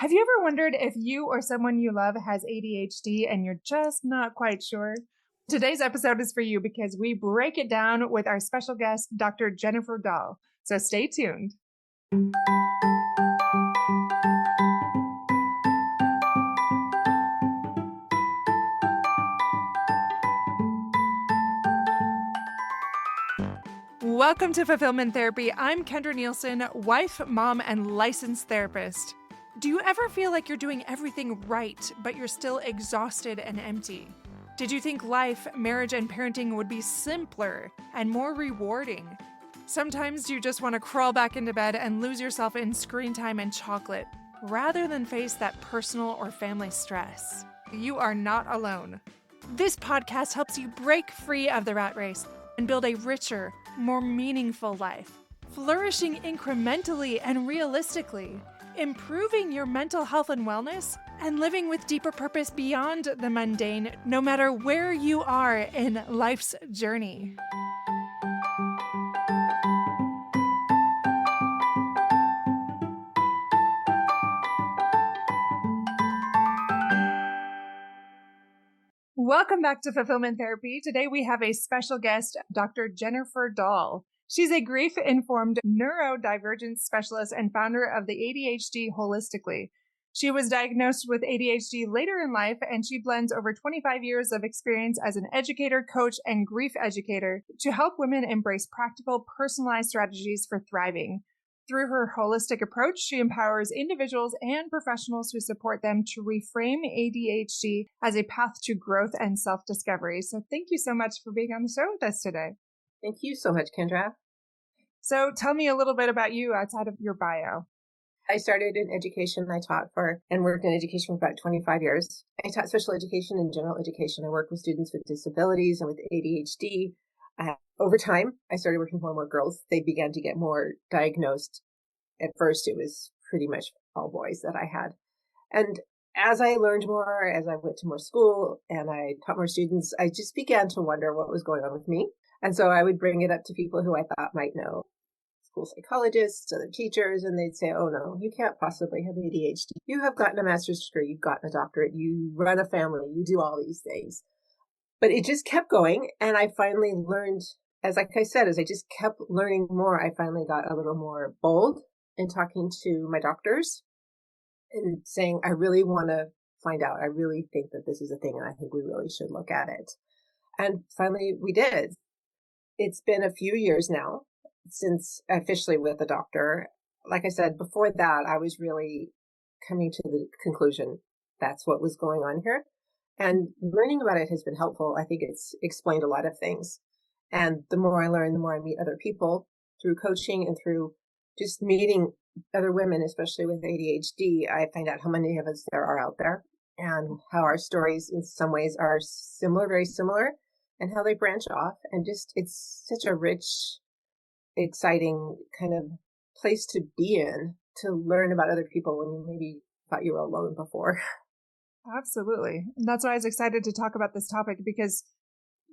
Have you ever wondered if you or someone you love has ADHD and you're just not quite sure? Today's episode is for you because we break it down with our special guest, Dr. Jennifer Dall. So stay tuned. Welcome to Fulfillment Therapy. I'm Kendra Nielsen, wife, mom, and licensed therapist. Do you ever feel like you're doing everything right, but you're still exhausted and empty? Did you think life, marriage, and parenting would be simpler and more rewarding? Sometimes you just want to crawl back into bed and lose yourself in screen time and chocolate, rather than face that personal or family stress. You are not alone. This podcast helps you break free of the rat race and build a richer, more meaningful life, flourishing incrementally and realistically, improving your mental health and wellness, and living with deeper purpose beyond the mundane, no matter where you are in life's journey. Welcome back to Fulfillment Therapy. Today we have a special guest, Dr. Jennifer Dall. She's a grief-informed neurodivergence specialist and founder of the ADHD Holistically. She was diagnosed with ADHD later in life, and she blends over 25 years of experience as an educator, coach, and grief educator to help women embrace practical, personalized strategies for thriving. Through her holistic approach, she empowers individuals and professionals who support them to reframe ADHD as a path to growth and self-discovery. So thank you so much for being on the show with us today. Thank you so much, Kendra. So tell me a little bit about you outside of your bio. I started in education. I taught and worked in education for about 25 years. I taught special education and general education. I worked with students with disabilities and with ADHD. Over time, I started working with more and more girls. They began to get more diagnosed. At first, it was pretty much all boys that I had. And as I learned more, as I went to more school and I taught more students, I just began to wonder what was going on with me. And so I would bring it up to people who I thought might know, school psychologists, other teachers, and they'd say, oh no, you can't possibly have ADHD. You have gotten a master's degree, you've gotten a doctorate, you run a family, you do all these things. But it just kept going. And I finally learned, as I said, as I just kept learning more, I finally got a little more bold in talking to my doctors and saying, I really want to find out. I really think that this is a thing and I think we really should look at it. And finally we did. It's been a few years now since officially with the doctor. Like I said, before that, I was really coming to the conclusion that's what was going on here. And learning about it has been helpful. I think it's explained a lot of things. And the more I learn, the more I meet other people through coaching and through just meeting other women, especially with ADHD. I find out how many of us there are out there and how our stories in some ways are similar, very similar, and how they branch off. And just, it's such a rich, exciting kind of place to be in, to learn about other people when you maybe thought you were alone before. Absolutely. And that's why I was excited to talk about this topic, because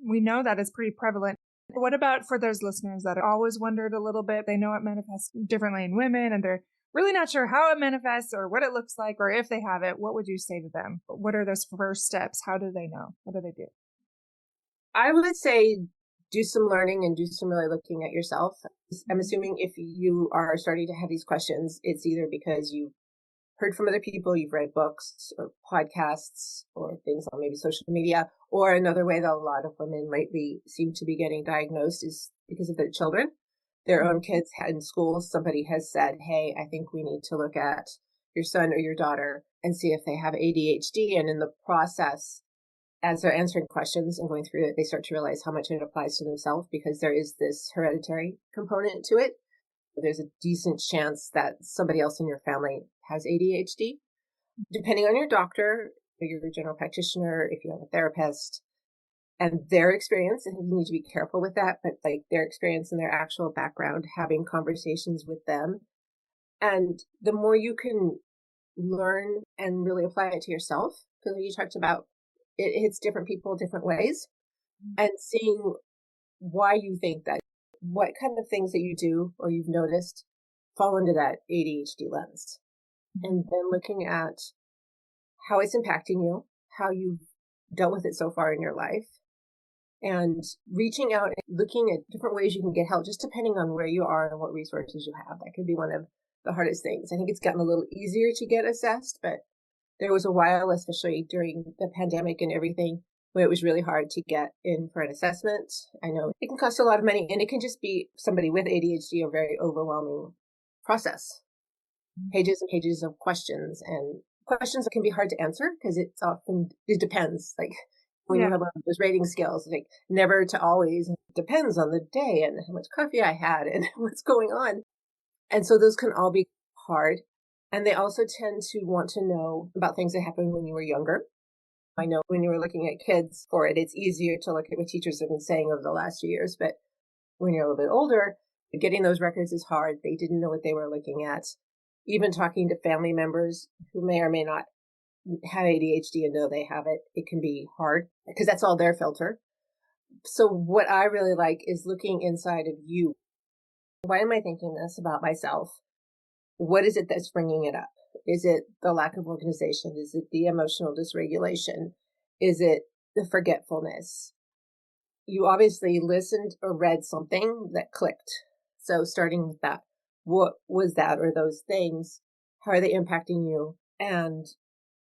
we know that it's pretty prevalent. What about for those listeners that always wondered a little bit? They know it manifests differently in women and they're really not sure how it manifests or what it looks like or if they have it. What would you say to them? What are those first steps? How do they know? What do they do? I would say do some learning and do some really looking at yourself. I'm assuming if you are starting to have these questions, it's either because you've heard from other people, you've read books or podcasts or things on maybe social media, or another way that a lot of women lately seem to be getting diagnosed is because of their children, their own kids in school. Somebody has said, hey, I think we need to look at your son or your daughter and see if they have ADHD. And in the process, as they're answering questions and going through it, they start to realize how much it applies to themselves because there is this hereditary component to it. There's a decent chance that somebody else in your family has ADHD. Depending on your doctor, or your general practitioner, if you have a therapist, and their experience, and you need to be careful with that, but like their experience and their actual background, having conversations with them. And the more you can learn and really apply it to yourself, because you talked about it hits different people different ways, and seeing why you think that, what kind of things that you do or you've noticed fall into that ADHD lens. and then looking at how it's impacting you, how you've dealt with it so far in your life, and reaching out and looking at different ways you can get help, just depending on where you are and what resources you have. That could be one of the hardest things. I think it's gotten a little easier to get assessed, but there was a while, especially during the pandemic and everything, when it was really hard to get in for an assessment. I know it can cost a lot of money, and it can just be somebody with ADHD, a very overwhelming process. Pages and pages of questions, and questions that can be hard to answer because it depends. Like when you have one of those rating scales, like never to always, it depends on the day and how much coffee I had and what's going on. And so those can all be hard. And they also tend to want to know about things that happened when you were younger. I know when you were looking at kids for it, it's easier to look at what teachers have been saying over the last few years. But when you're a little bit older, getting those records is hard. They didn't know what they were looking at. Even talking to family members who may or may not have ADHD and know they have it, it can be hard because that's all their filter. So what I really like is looking inside of you. Why am I thinking this about myself? What is it that's bringing it up? Is it the lack of organization? Is it the emotional dysregulation? Is it the forgetfulness? You obviously listened or read something that clicked. So starting with that, what was that or those things? How are they impacting you? And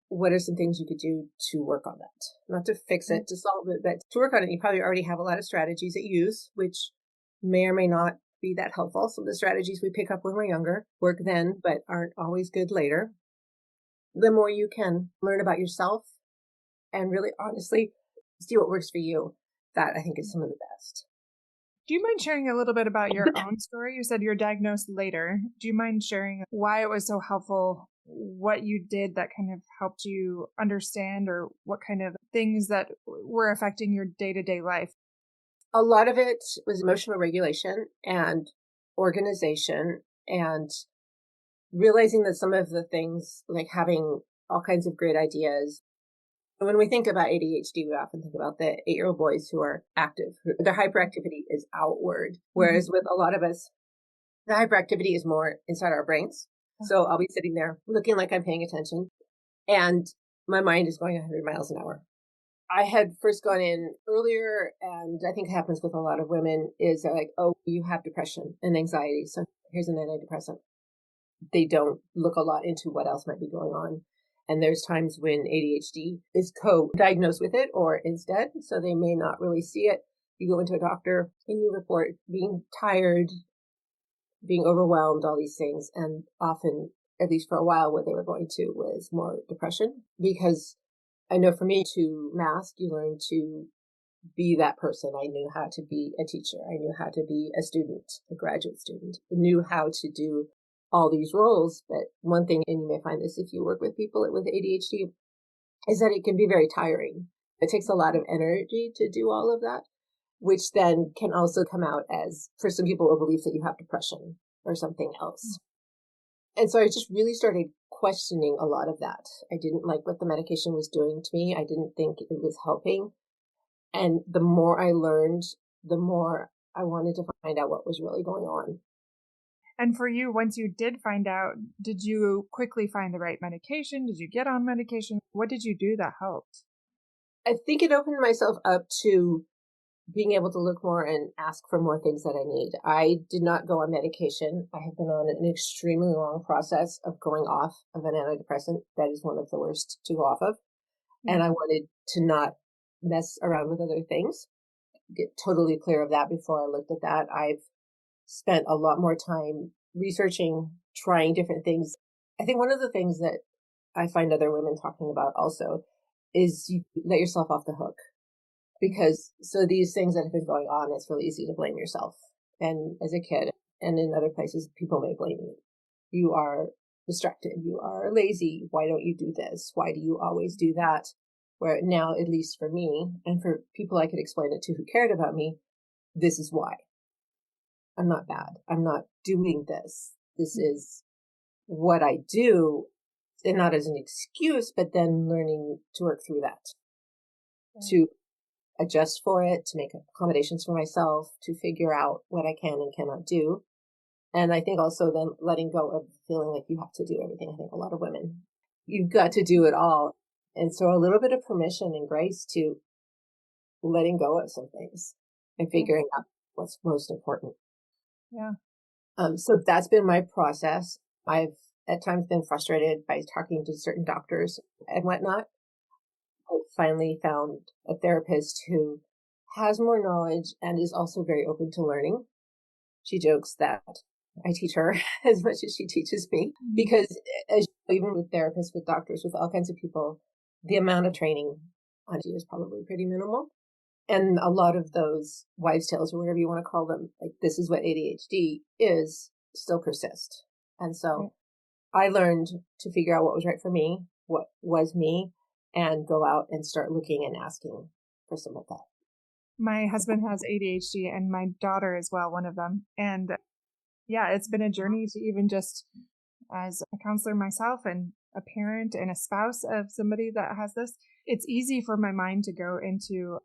what are some things you could do to work on that? Not to fix it, to solve it, but to work on it. You probably already have a lot of strategies that you use, which may or may not be that helpful. Some of the strategies we pick up when we're younger work then, but aren't always good later. The more you can learn about yourself and really honestly see what works for you, that I think is some of the best. Do you mind sharing a little bit about your own story? You said you were diagnosed later. Do you mind sharing why it was so helpful, what you did that kind of helped you understand, or what kind of things that were affecting your day-to-day life? A lot of it was emotional regulation and organization, and realizing that some of the things, like having all kinds of great ideas. When we think about ADHD, we often think about the 8-year-old boys who are active. Their hyperactivity is outward, whereas with a lot of us, the hyperactivity is more inside our brains. So I'll be sitting there looking like I'm paying attention, and my mind is going 100 miles an hour. I had first gone in earlier, and I think it happens with a lot of women, is they're like, oh, you have depression and anxiety, so here's an antidepressant. They don't look a lot into what else might be going on. And there's times when ADHD is co-diagnosed with it or instead, so they may not really see it. You go into a doctor and you report being tired, being overwhelmed, all these things. And often, at least for a while, what they were going to was more depression. Because I know for me, to mask, you learn to be that person. I knew how to be a teacher. I knew how to be a student, a graduate student. I knew how to do all these roles. But one thing, and you may find this if you work with people with ADHD, is that it can be very tiring. It takes a lot of energy to do all of that, which then can also come out as, for some people, a belief that you have depression or something else. And so I just really started questioning a lot of that. I didn't like what the medication was doing to me. I didn't think it was helping. And the more I learned, the more I wanted to find out what was really going on. And for you, once you did find out, did you quickly find the right medication? Did you get on medication? What did you do that helped? I think it opened myself up to being able to look more and ask for more things that I need. I did not go on medication. I have been on an extremely long process of going off of an antidepressant. That is one of the worst to go off of. And I wanted to not mess around with other things. Get totally clear of that before I looked at that. I've spent a lot more time researching, trying different things. I think one of the things that I find other women talking about also is you let yourself off the hook. Because so these things that have been going on, it's really easy to blame yourself. And as a kid and in other places, people may blame you. You are distracted. You are lazy. Why don't you do this? Why do you always do that? Where now, at least for me and for people I could explain it to who cared about me, this is why. I'm not bad. I'm not doing this. This is what I do, and not as an excuse, but then learning to work through that, to adjust for it, to make accommodations for myself, to figure out what I can and cannot do. And I think also then letting go of feeling like you have to do everything. I think a lot of women, you've got to do it all. And so a little bit of permission and grace to letting go of some things and figuring out what's most important. Yeah. So that's been my process. I've at times been frustrated by talking to certain doctors and whatnot. I finally found a therapist who has more knowledge and is also very open to learning. She jokes that I teach her as much as she teaches me because even with therapists, with doctors, with all kinds of people, the amount of training on you is probably pretty minimal. And a lot of those wives' tales or whatever you want to call them, like this is what ADHD is, still persist. And so I learned to figure out what was right for me, what was me, and go out and start looking and asking for some of that. My husband has ADHD and my daughter as well, one of them. And yeah, it's been a journey to even just as a counselor myself and a parent and a spouse of somebody that has this, it's easy for my mind to go into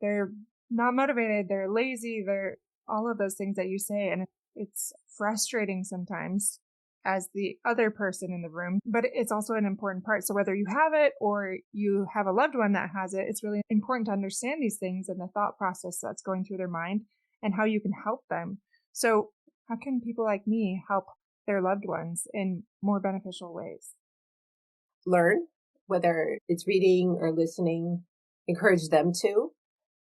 they're not motivated, they're lazy, they're all of those things that you say. And it's frustrating sometimes as the other person in the room, but it's also an important part. So whether you have it or you have a loved one that has it, it's really important to understand these things and the thought process that's going through their mind and how you can help them. So how can people like me help their loved ones in more beneficial ways? Learn, whether it's reading or listening, encourage them to,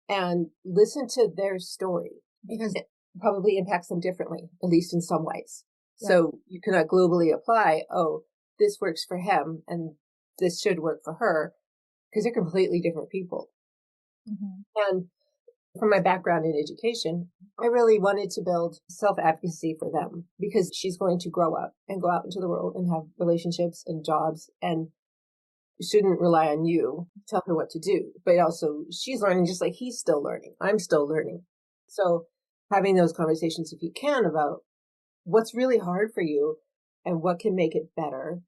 and listen to their story because it probably impacts them differently, at least in some ways. Yeah. So you cannot globally apply, oh, this works for him and this should work for her because they're completely different people. Mm-hmm. And from my background in education, I really wanted to build self-advocacy for them because she's going to grow up and go out into the world and have relationships and jobs and shouldn't rely on you to tell her what to do. But also she's learning just like he's still learning. I'm still learning. So having those conversations, if you can, about what's really hard for you and what can make it better.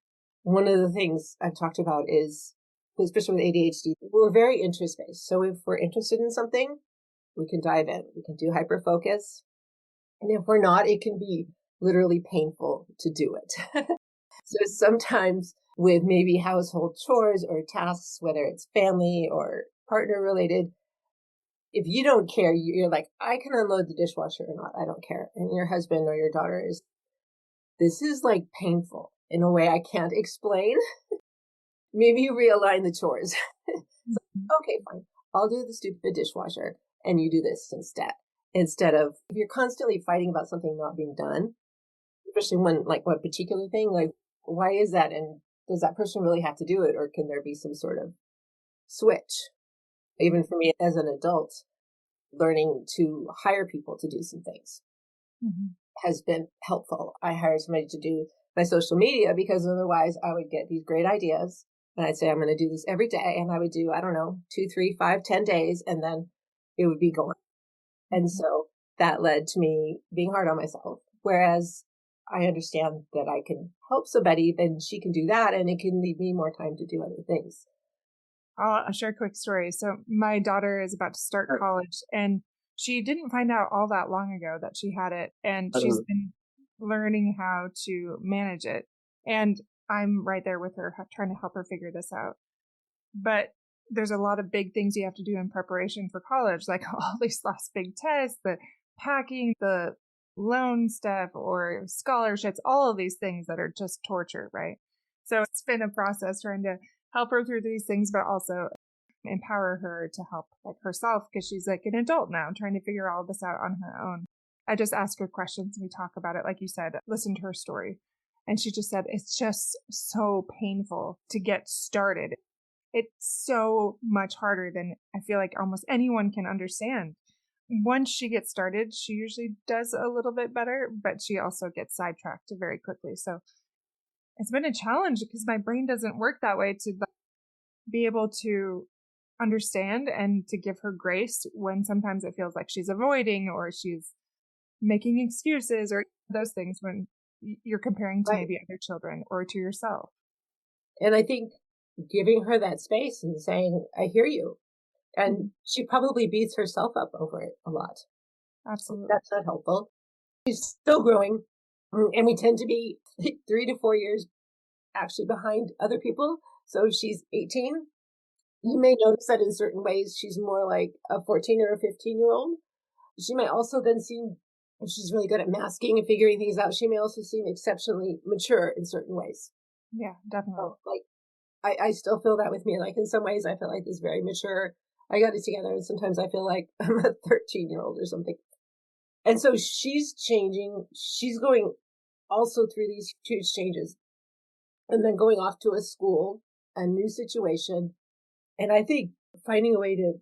One of the things I've talked about is, especially with ADHD, we're very interest-based. So if we're interested in something, we can dive in. We can do hyper-focus. And if we're not, it can be literally painful to do it. So sometimes with maybe household chores or tasks, whether it's family or partner related, if you don't care, you're like, I can unload the dishwasher or not. I don't care. And your husband or your daughter is, this is like painful in a way I can't explain. Maybe you realign the chores. Okay, fine. I'll do the stupid dishwasher and you do this instead of if you're constantly fighting about something not being done, especially when like what particular thing, like why is that? And does that person really have to do it? Or can there be some sort of switch? Even for me as an adult, learning to hire people to do some things has been helpful. I hired somebody to do my social media because otherwise I would get these great ideas and I'd say, I'm going to do this every day. And I would do, I don't know, 2, 3, 5, 10 days, and then it would be gone. And so that led to me being hard on myself. Whereas I understand that I can help somebody, then she can do that and it can leave me more time to do other things. I'll share a quick story. So my daughter is about to start college and she didn't find out all that long ago that she had it. And she's been learning how to manage it. And I'm right there with her, trying to help her figure this out. But there's a lot of big things you have to do in preparation for college, like all these last big tests, the packing, the loan stuff or scholarships, all of these things that are just torture, right? So it's been a process trying to help her through these things, but also empower her to help like herself because she's like an adult now trying to figure all this out on her own. I just ask her questions and we talk about it. Like you said, listen to her story. And she just said, it's just so painful to get started. It's so much harder than I feel like almost anyone can understand. Once she gets started, she usually does a little bit better, but she also gets sidetracked very quickly. So it's been a challenge because my brain doesn't work that way to be able to understand and to give her grace when sometimes it feels like she's avoiding or she's making excuses or those things when you're comparing to maybe other children or to yourself. And I think giving her that space and saying, I hear you. And she probably beats herself up over it a lot. Absolutely. That's not helpful. She's still growing. And we tend to be 3 to 4 years actually behind other people. So if she's 18, you may notice that in certain ways she's more like a 14 or a 15-year-old. She might also then seem, if she's really good at masking and figuring things out, she may also seem exceptionally mature in certain ways. Yeah, definitely. So, like, I still feel that with me. Like, in some ways, I feel like this very mature. I got it together, and sometimes I feel like I'm a 13-year-old or something. And so she's changing. She's going also through these huge changes, and then going off to a school, a new situation. And I think finding a way to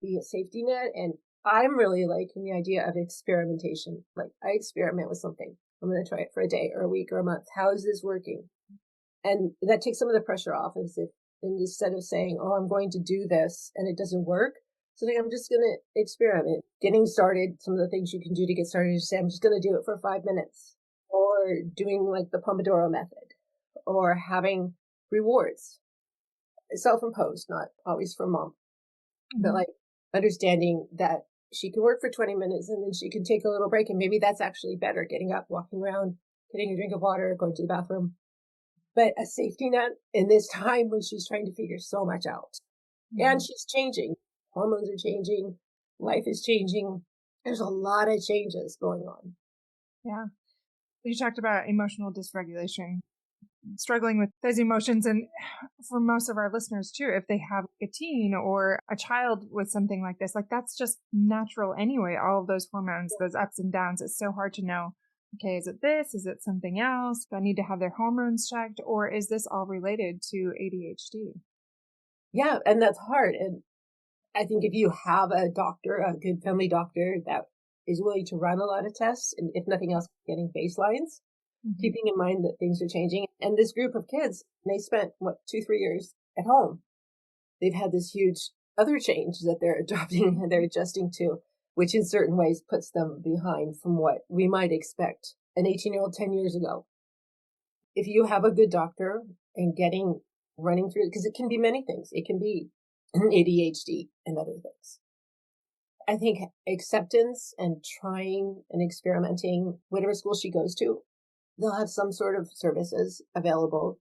be a safety net. And I'm really liking the idea of experimentation. Like, I experiment with something. I'm going to try it for a day or a week or a month. How is this working? And that takes some of the pressure off, as if instead of saying, oh, I'm going to do this and it doesn't work. So I'm just going to experiment. Getting started, some of the things you can do to get started is say, I'm just going to do it for 5 minutes, or doing like the Pomodoro method, or having rewards, self-imposed, not always from mom, but like understanding that she can work for 20 minutes and then she can take a little break. And maybe that's actually better, getting up, walking around, getting a drink of water, going to the bathroom. But a safety net in this time when she's trying to figure so much out. And she's changing. Hormones are changing. Life is changing. There's a lot of changes going on. Yeah. You talked about emotional dysregulation, struggling with those emotions. And for most of our listeners too, if they have a teen or a child with something like this, like that's just natural anyway. All of those hormones, those ups and downs, it's so hard to know. Okay, is it this? Is it something else? Do I need to have their hormones checked? Or is this all related to ADHD? Yeah, and that's hard. And I think if you have a doctor, a good family doctor that is willing to run a lot of tests, and if nothing else, getting baselines, keeping in mind that things are changing. And this group of kids, they spent, 2-3 years at home. They've had this huge other change that they're adopting and they're adjusting to, which in certain ways puts them behind from what we might expect an 18-year-old 10 years ago. If you have a good doctor and running through it, because it can be many things. It can be ADHD and other things. I think acceptance and trying and experimenting, whatever school she goes to, they'll have some sort of services available,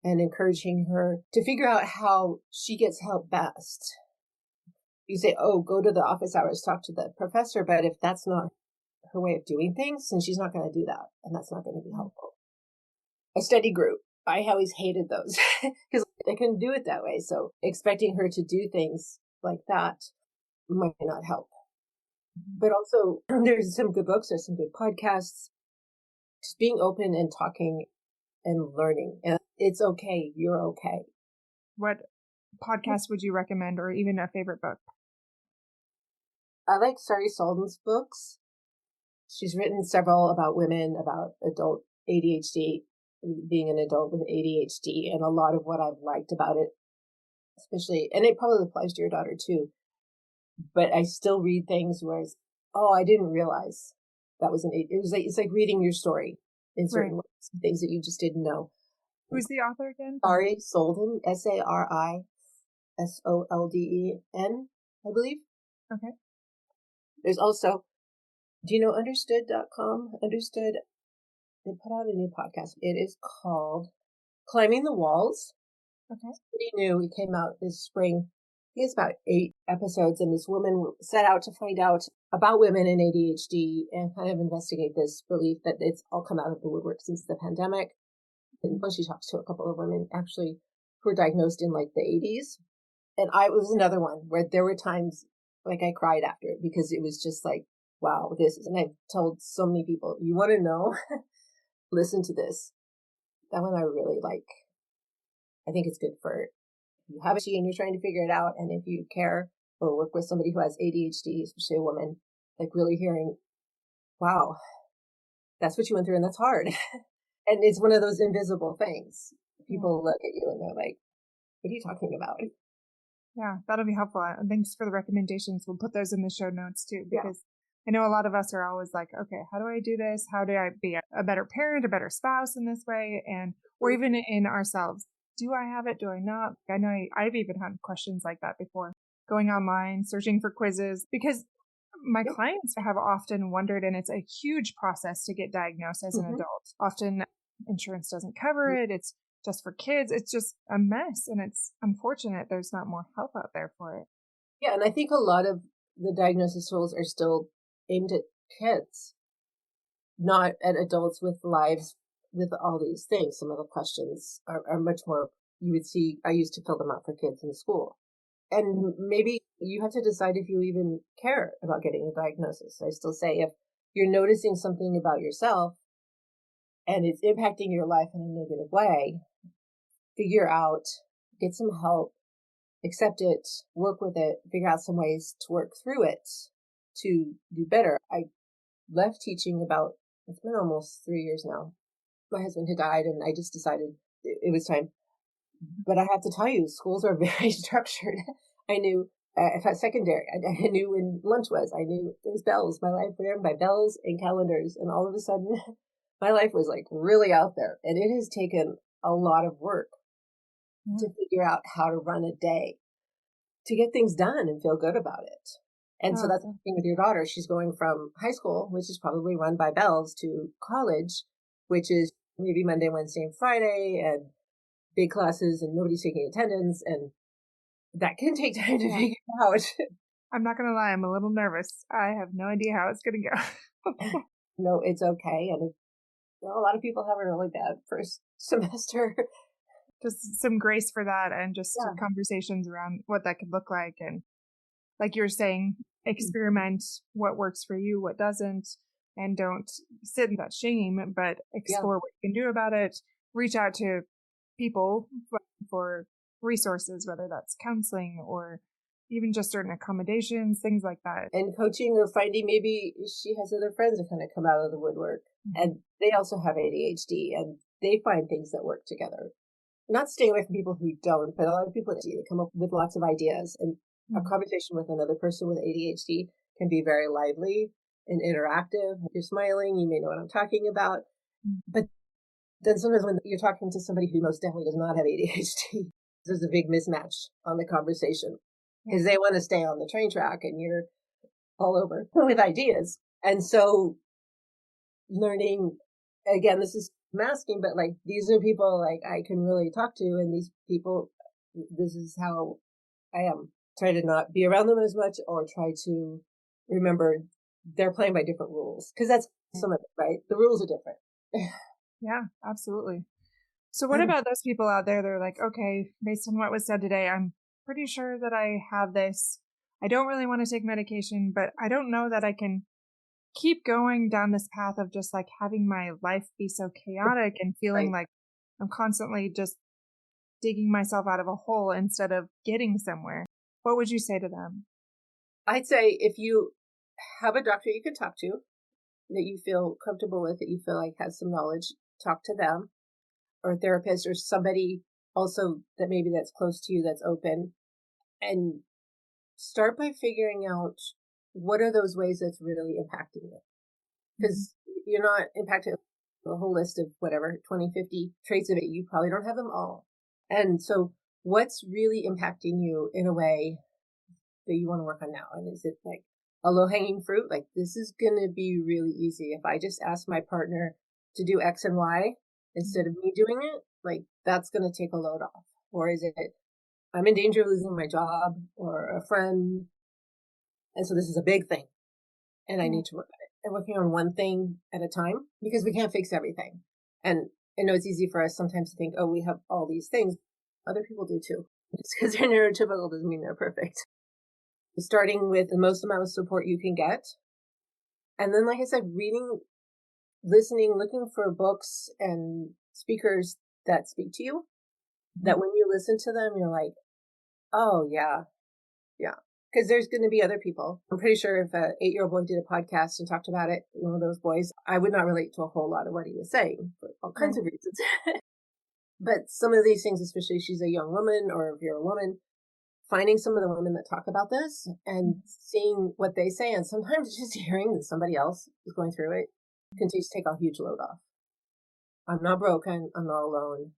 and encouraging her to figure out how she gets help best. You say, oh, go to the office hours, talk to the professor. But if that's not her way of doing things, then she's not going to do that. And that's not going to be helpful. A study group. I always hated those because I couldn't do it that way. So expecting her to do things like that might not help. But also, there's some good books, there's some good podcasts. Just being open and talking and learning. And it's okay. You're okay. What podcast would you recommend, or even a favorite book? I like Sari Solden's books. She's written several about women, about adult ADHD, being an adult with ADHD, and a lot of what I've liked about it, especially, and it probably applies to your daughter too, but I still read things where it's, oh, I didn't realize that was it's like reading your story in certain ways, things that you just didn't know. Who's the author again? Sari Solden, Sarisolden, I believe. Okay. There's also, do you know understood.com? Understood, they put out a new podcast. It is called Climbing the Walls. Okay. It's pretty new. It came out this spring. I think it's about 8 episodes, and this woman set out to find out about women and ADHD and kind of investigate this belief that it's all come out of the woodwork since the pandemic. And when she talks to a couple of women actually who were diagnosed in like the 80s. And it was another one where there were times like I cried after it, because it was just like, wow, and I've told so many people, you want to know, listen to this. That one I really like. I think it's good for, if you have ADHD and you're trying to figure it out, and if you care or work with somebody who has ADHD, especially a woman, like really hearing, wow, that's what you went through and that's hard. And it's one of those invisible things. People look at you and they're like, what are you talking about? Yeah, that'll be helpful. And thanks for the recommendations. We'll put those in the show notes too, because I know a lot of us are always like, okay, how do I do this? How do I be a better parent, a better spouse in this way? And, or even in ourselves. Do I have it? Do I not? I know I've even had questions like that before, going online, searching for quizzes, because My Yeah. clients have often wondered, and it's a huge process to get diagnosed as an Hmm. adult. Often insurance doesn't cover it. It's just for kids. It's just a mess. And it's unfortunate there's not more help out there for it. Yeah. And I think a lot of the diagnosis tools are still aimed at kids, not at adults with lives with all these things. Some of the questions are much more, you would see, I used to fill them out for kids in school. And maybe you have to decide if you even care about getting a diagnosis. I still say if you're noticing something about yourself and it's impacting your life in a negative way, figure out, get some help, accept it, work with it, figure out some ways to work through it to do better. I left teaching about, it's been almost 3 years now. My husband had died and I just decided it was time. But I have to tell you, schools are very structured. I knew, if at secondary, I knew when lunch was. I knew there was bells. My life ran by bells and calendars. And all of a sudden, my life was like really out there. And it has taken a lot of work to figure out how to run a day, to get things done and feel good about it. And so that's the thing with your daughter. She's going from high school, which is probably run by bells, to college, which is maybe Monday, Wednesday, and Friday, and big classes, and nobody's taking attendance. And that can take time to figure out. I'm not going to lie. I'm a little nervous. I have no idea how it's going to go. No, it's okay. And a lot of people have a really bad first semester. Just some grace for that, and just Yeah. conversations around what that could look like. And like you're saying, experiment what works for you, what doesn't, and don't sit in that shame, but explore what you can do about it. Reach out to people for resources, whether that's counseling or even just certain accommodations, things like that. And coaching, or finding maybe she has other friends that kind of come out of the woodwork. And they also have ADHD and they find things that work together. Not staying away from people who don't, but a lot of people that come up with lots of ideas. And a conversation with another person with ADHD can be very lively and interactive. If you're smiling, you may know what I'm talking about. But then sometimes when you're talking to somebody who most definitely does not have ADHD, there's a big mismatch on the conversation because they want to stay on the train track and you're all over with ideas. And so learning, again, this is masking, but like these are people like I can really talk to, and these people, this is how I am. Try to not be around them as much, or try to remember they're playing by different rules, because that's some of it, right? The rules are different. Yeah, absolutely. So what about those people out there that are like, okay, based on what was said today, I'm pretty sure that I have this. I don't really want to take medication, but I don't know that I can keep going down this path of just like having my life be so chaotic and feeling like I'm constantly just digging myself out of a hole instead of getting somewhere. What would you say to them? I'd say if you have a doctor you can talk to that you feel comfortable with, that you feel like has some knowledge, talk to them, or a therapist or somebody also that maybe that's close to you that's open, and start by figuring out what are those ways that's really impacting you. Because you're not impacted with a whole list of whatever, 20, 50 traits of it. You probably don't have them all. And so what's really impacting you in a way that you want to work on now? And is it like a low hanging fruit? Like, this is going to be really easy. If I just ask my partner to do X and Y instead of me doing it, like that's going to take a load off. Or is it, I'm in danger of losing my job or a friend, and so this is a big thing and I need to work on it, and working on one thing at a time, because we can't fix everything. And I know it's easy for us sometimes to think, oh, we have all these things. Other people do too. Just because they're neurotypical doesn't mean they're perfect. Starting with the most amount of support you can get. And then, like I said, reading, listening, looking for books and speakers that speak to you, that when you listen to them, you're like, oh, yeah. Because there's going to be other people. I'm pretty sure if an 8-year-old boy did a podcast and talked about it, one of those boys, I would not relate to a whole lot of what he was saying for all kinds of reasons. But some of these things, especially if she's a young woman or if you're a woman, finding some of the women that talk about this and seeing what they say, and sometimes just hearing that somebody else is going through it can just take a huge load off. I'm not broken. I'm not alone.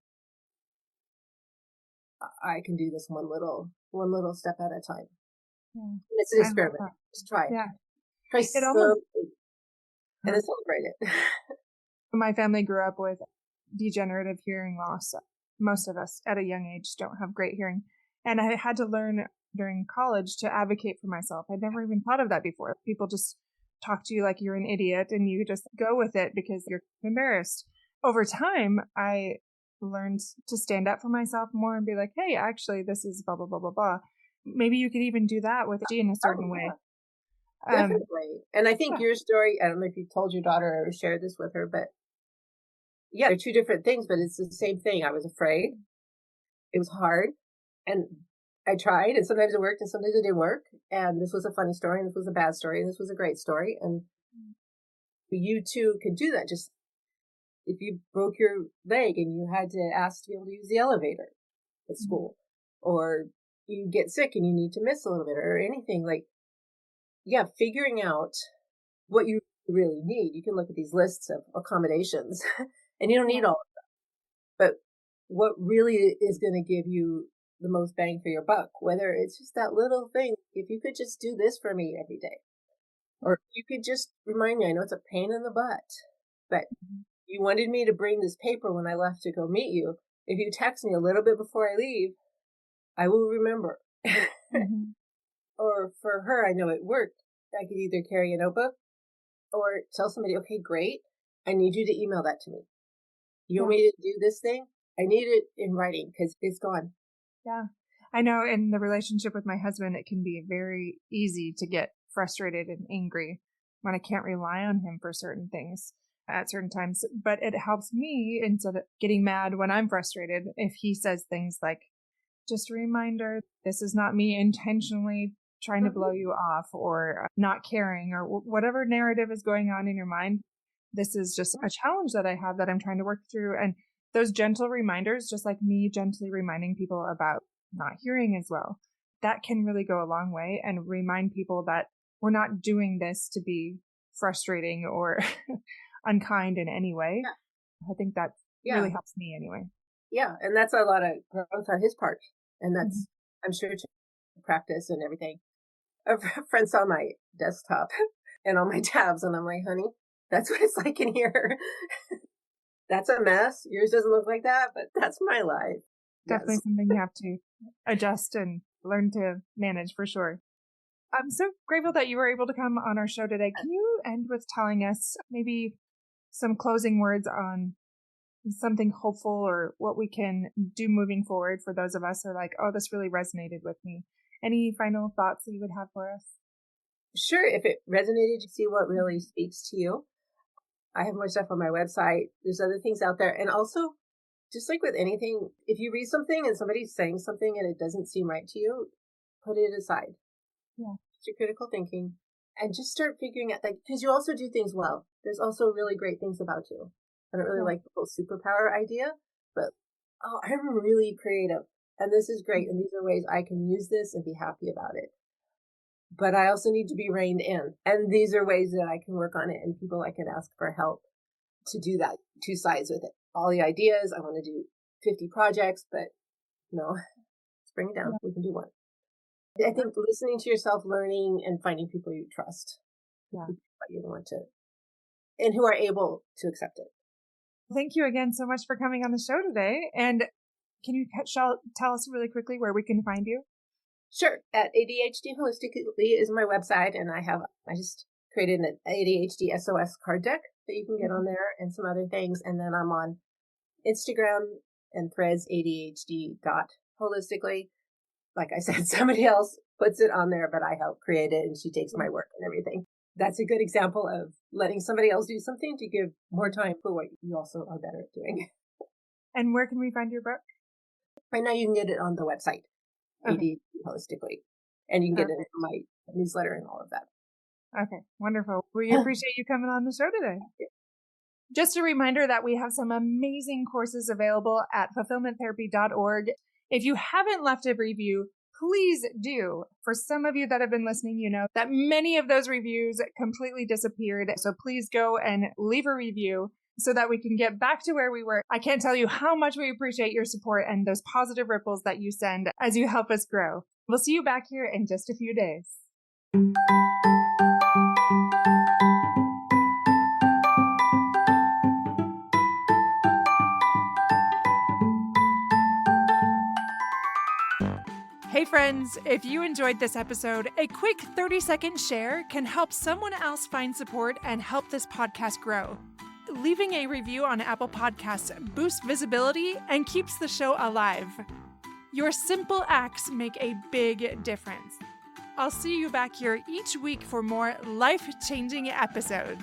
I can do this one little step at a time. It's an experiment. Just try it. Yeah. It almost, And then celebrate it. my family grew up with degenerative hearing loss. Most of us at a young age don't have great hearing. And I had to learn during college to advocate for myself. I'd never even thought of that before. People just talk to you like you're an idiot and you just go with it because you're embarrassed. Over time, I learned to stand up for myself more and be like, hey, actually, this is blah, blah, blah, blah, blah. Maybe you could even do that with G in a certain way. Definitely. And I think your story, I don't know if you told your daughter or shared this with her, but yeah, they're two different things, but it's the same thing. I was afraid. It was hard. And I tried, and sometimes it worked and sometimes it didn't work. And this was a funny story, and this was a bad story, and this was a great story. And you too could do that. Just if you broke your leg and you had to ask to be able to use the elevator at school, or you get sick and you need to miss a little bit or anything, like, yeah, figuring out what you really need. You can look at these lists of accommodations and you don't need all of them, but what really is going to give you the most bang for your buck, whether it's just that little thing, if you could just do this for me every day, or you could just remind me, I know it's a pain in the butt, but you wanted me to bring this paper when I left to go meet you. If you text me a little bit before I leave, I will remember. Or for her, I know it worked. I could either carry a notebook or tell somebody, okay, great. I need you to email that to me. You want me to do this thing? I need it in writing because it's gone. Yeah. I know in the relationship with my husband, it can be very easy to get frustrated and angry when I can't rely on him for certain things at certain times. But it helps me, instead of getting mad when I'm frustrated, if he says things like, just a reminder, this is not me intentionally trying to blow you off or not caring or whatever narrative is going on in your mind. This is just a challenge that I have that I'm trying to work through. And those gentle reminders, just like me gently reminding people about not hearing as well, that can really go a long way and remind people that we're not doing this to be frustrating or unkind in any way. I think that really helps me anyway. Yeah. And that's a lot of growth on his part. And that's, I'm sure, practice and everything. A friend saw my desktop and all my tabs, and I'm like, honey, that's what it's like in here. That's a mess. Yours doesn't look like that, but that's my life. Definitely something you have to adjust and learn to manage for sure. I'm so grateful that you were able to come on our show today. Can you end with telling us maybe some closing words on something hopeful or what we can do moving forward for those of us who are like, oh, this really resonated with me? Any final thoughts that you would have for us? Sure. If it resonated, you see what really speaks to you. I have more stuff on my website. There's other things out there. And also, just like with anything, if you read something and somebody's saying something and it doesn't seem right to you, put it aside. Yeah. It's your critical thinking and just start figuring out, like, because you also do things well. There's also really great things about you. I don't really like the whole superpower idea, but I'm really creative and this is great. And these are ways I can use this and be happy about it. But I also need to be reined in. And these are ways that I can work on it and people I can ask for help to do that. Two sides with it. All the ideas. I want to do 50 projects, but no, let's bring it down. We can do one. I think listening to yourself, learning and finding people you trust. What you want to, and who are able to accept it. Thank you again so much for coming on the show today. And can you tell us really quickly where we can find you? Sure. At ADHD Holistically is my website, and I just created an ADHD SOS card deck that you can get on there and some other things. And then I'm on Instagram and Threads, ADHD.holistically. Like I said, somebody else puts it on there, but I help create it and she takes my work and everything. That's a good example of letting somebody else do something to give more time for what you also are better at doing. And where can we find your book? Right now you can get it on the website, ADHD Holistically, and you can get it in my newsletter and all of that. Okay, wonderful. We appreciate you coming on the show today. Just a reminder that we have some amazing courses available at fulfillmenttherapy.org. If you haven't left a review, please do. For some of you that have been listening, you know that many of those reviews completely disappeared. So please go and leave a review so that we can get back to where we were. I can't tell you how much we appreciate your support and those positive ripples that you send as you help us grow. We'll see you back here in just a few days. Hey friends, if you enjoyed this episode, a quick 30-second share can help someone else find support and help this podcast grow. Leaving a review on Apple Podcasts boosts visibility and keeps the show alive. Your simple acts make a big difference. I'll see you back here each week for more life-changing episodes.